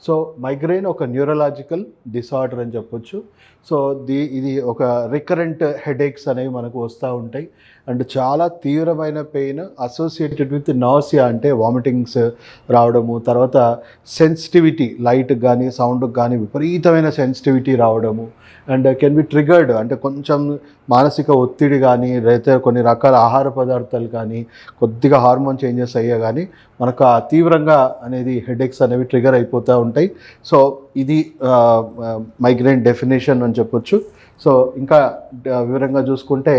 So migraine ఒక neurological disorder అని చెప్పొచ్చు. సో ఇది ఒక రికరెంట్ హెడేక్స్ అనేవి మనకు వస్తూ ఉంటాయి. అండ్ చాలా తీవ్రమైన పెయిన్ అసోసియేటెడ్ విత్ నాసియా, అంటే వామిటింగ్స్ రావడము, తర్వాత సెన్సిటివిటీ, లైట్కి కానీ సౌండ్కి కానీ విపరీతమైన సెన్సిటివిటీ రావడము, అండ్ కెన్ బి ట్రిగర్డ్, అంటే కొంచెం మానసిక ఒత్తిడి కానీ, లేదా కొన్ని రకాల ఆహార పదార్థాలు కానీ, కొద్దిగా హార్మోన్ చేంజెస్ అయ్యా కానీ మనకు ఆ తీవ్రంగా అనేది హెడేక్స్ అనేవి ట్రిగర్ అయిపోతూ ఉంటాయి. సో ఇది మైగ్రేన్ డెఫినేషన్ అని చెప్పొచ్చు. సో ఇంకా వివరంగా చూసుకుంటే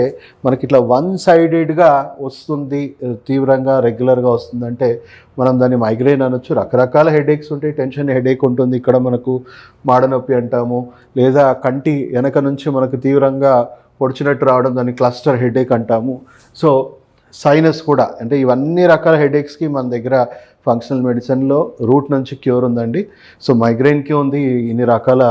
మనకి ఇట్లా వన్ సైడెడ్గా వస్తుంది, తీవ్రంగా రెగ్యులర్గా వస్తుందంటే మనం దాన్ని మైగ్రేన్ అనొచ్చు. రకరకాల హెడేక్స్ ఉంటాయి. టెన్షన్ హెడేక్ ఉంటుంది, ఇక్కడ మనకు మాడనొప్పి అంటాము, లేదా కంటి వెనక నుంచి మనకు తీవ్రంగా పొడిచినట్టు రావడం, దాన్ని క్లస్టర్ హెడేక్ అంటాము. సో సైనస్ కూడా, అంటే ఇవన్నీ రకాల హెడేక్స్కి మన దగ్గర ఫంక్షనల్ మెడిసిన్లో రూట్ నుంచి క్యూర్ ఉందండి. సో మైగ్రేన్కి ఉంది, ఇన్ని రకాల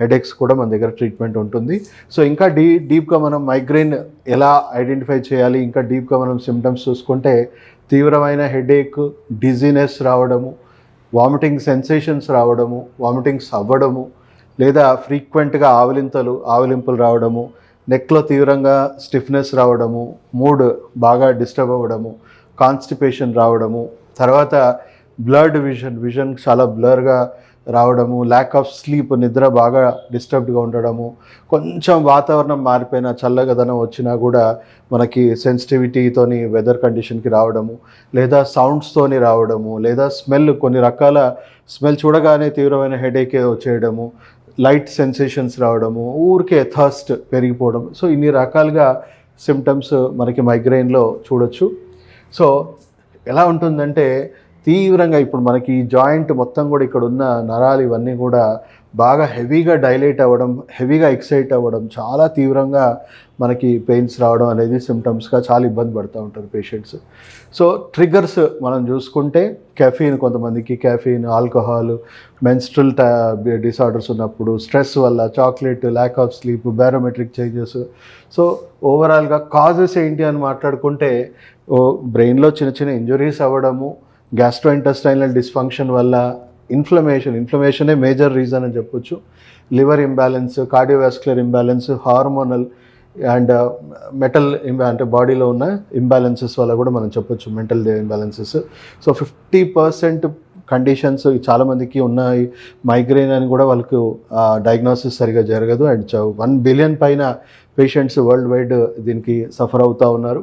హెడేక్స్ కూడా మన దగ్గర ట్రీట్మెంట్ ఉంటుంది. సో ఇంకా డీప్గా మనం మైగ్రేన్ ఎలా ఐడెంటిఫై చేయాలి, ఇంకా డీప్గా మనం సిమ్టమ్స్ చూసుకుంటే తీవ్రమైన హెడేక్, డిజీనెస్ రావడము, వామిటింగ్ సెన్సేషన్స్ రావడము, వామిటింగ్స్ అవ్వడము, లేదా ఫ్రీక్వెంట్గా ఆవలింపులు రావడము, నెక్లో తీవ్రంగా స్టిఫ్నెస్ రావడము, మూడ్ బాగా డిస్టర్బ్ అవ్వడము, కాన్స్టిపేషన్ రావడము, తర్వాత బ్లర్డ్ విజన్ చాలా బ్లర్గా రావడము, ల్యాక్ ఆఫ్ స్లీప్, నిద్ర బాగా డిస్టర్బ్డ్గా ఉండడము, కొంచెం వాతావరణం మారిపోయినా చల్లగదనం వచ్చినా కూడా మనకి సెన్సిటివిటీతోని వెదర్ కండిషన్కి రావడము, లేదా సౌండ్స్తోని రావడము, లేదా స్మెల్, కొన్ని రకాల స్మెల్ చూడగానే తీవ్రమైన హెడేక్ వచ్చేయడము, లైట్ సెన్సేషన్స్ రావడము, ఊరికే థర్స్ట్ పెరిగిపోవడం. సో ఇన్ని రకాలుగా సిమ్టమ్స్ మనకి మైగ్రెయిన్లో చూడొచ్చు. సో ఎలా ఉంటుందంటే తీవ్రంగా ఇప్పుడు మనకి ఈ జాయింట్ మొత్తం కూడా ఇక్కడ ఉన్న నరాలు ఇవన్నీ కూడా బాగా హెవీగా డైలేట్ అవ్వడం, హెవీగా ఎక్సైట్ అవ్వడం, చాలా తీవ్రంగా మనకి పెయిన్స్ రావడం అనేది సిమ్టమ్స్గా చాలా ఇబ్బంది పడుతూ ఉంటారు పేషెంట్స్. సో ట్రిగర్స్ మనం చూసుకుంటే కెఫీన్, కొంతమందికి కెఫీన్, ఆల్కహాల్, మెన్స్ట్రల్ డిసార్డర్స్ ఉన్నప్పుడు, స్ట్రెస్ వల్ల, chocolate, lack of sleep, barometric changes. So ఓవరాల్గా కాజెస్ ఏంటి అని మాట్లాడుకుంటే బ్రెయిన్లో చిన్న చిన్న ఇంజురీస్ అవ్వడము, గ్యాస్ట్రోఇంటెస్టైనల్ డిస్ఫంక్షన్ వల్ల ఇన్ఫ్లమేషనే మేజర్ రీజన్ అని చెప్పొచ్చు, liver imbalance, cardiovascular imbalance, hormonal and metal అంటే బాడీలో ఉన్న ఇంబ్యాలెన్సెస్ వల్ల కూడా మనం చెప్పొచ్చు మెంటల్ ఇంబ్యాలెన్సెస్. సో 50% కండిషన్స్ చాలామందికి ఉన్నాయి మైగ్రేన్ అని కూడా వాళ్ళకు డయాగ్నోసిస్ సరిగా జరగదు. అండ్ 1 బిలియన్ పైన పేషెంట్స్ వరల్డ్ వైడ్ దీనికి సఫర్ అవుతూ ఉన్నారు.